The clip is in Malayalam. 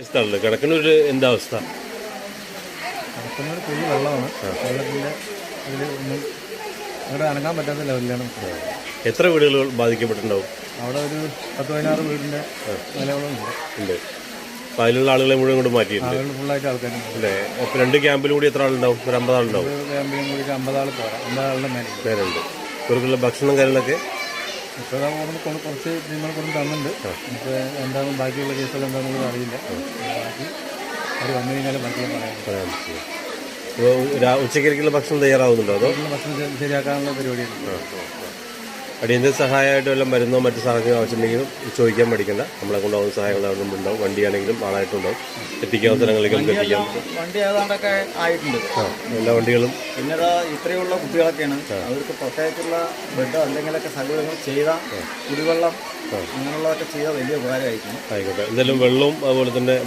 സ്ഥലമുണ്ട്. കിടക്കുന്നൊരു എന്താ അവസ്ഥ? കിടക്കുന്നൊരു പുതിയ വെള്ളമാണ്. വെള്ളത്തിൻ്റെ അതിൽ ഒന്നും അവിടെ അനങ്ങാൻ പറ്റാത്ത ലെവലിലാണ്. എത്ര വീടുകൾ ബാധിക്കപ്പെട്ടിട്ടുണ്ടാവും? അവിടെ ഒരു 10-16 വീടിൻ്റെ നിലകളും ഉണ്ട്. അപ്പോൾ അതിലുള്ള ആളുകളെ മുഴുവൻ കൊണ്ട് മാറ്റിയിട്ടുണ്ട് ആളുകൾ ഫുള്ളായിട്ട് ആൾക്കാരുണ്ട്. അല്ലേ? ഇപ്പോൾ 2 ക്യാമ്പിലും കൂടി എത്ര ആളുണ്ടാവും? ഒരു 50 ആളുണ്ടാവും. ക്യാമ്പിലും കൂടി 50 ആൾ പോരാ, 50 ആളുടെ മേലെ പേരുണ്ട്. ഇവർക്കുള്ള ഭക്ഷണം കാര്യങ്ങളൊക്കെ ഇപ്പോൾ കുറച്ച് നിങ്ങൾ കൊണ്ട് തന്നുണ്ട്. ഇപ്പോൾ എന്താണ് ബാക്കിയുള്ള കേസുകൾ എന്താണെന്നുള്ളത് അറിയില്ല. ബാക്കി അവർ വന്നു കഴിഞ്ഞാൽ ബാക്കിയുള്ള പറയാൻ പറ്റും. അപ്പോൾ ഉച്ചയ്ക്കുള്ള ഭക്ഷണം തയ്യാറാവുന്നുണ്ടോ? അതോ ഭക്ഷണം ശരിയാക്കാനുള്ള പരിപാടിയാണ്. അടിയന്തര സഹായമായിട്ട് വല്ല മരുന്നോ മറ്റു സാധനങ്ങൾ ആവശ്യമുണ്ടെങ്കിലും ചോദിക്കാൻ പഠിക്കണ്ട. നമ്മളെ കൊണ്ടാവുന്ന സഹായങ്ങൾ അവിടെ ഉണ്ടാവും. വണ്ടിയാണെങ്കിലും ആളായിട്ടുണ്ടാവും. എത്തിക്കാവുന്ന സ്ഥലങ്ങളിലേക്ക് നമുക്ക് എത്തിക്കാം. വണ്ടി ഏതാണ്ടൊക്കെ ആയിട്ടുണ്ട്. എല്ലാ വണ്ടികളും പിന്നെ ഇത്രയുള്ള കുട്ടികളൊക്കെയാണ്. അവർക്ക് പ്രത്യേകിച്ചുള്ള ബെഡോ എന്തെങ്കിലുമൊക്കെ സൗകര്യങ്ങൾ ചെയ്താൽ കുടിവെള്ളം അങ്ങനെയുള്ളതൊക്കെ ചെയ്താൽ വലിയ ഉപകാരമായിരിക്കും. ആയിക്കോട്ടെ. എന്തായാലും വെള്ളവും അതുപോലെ തന്നെ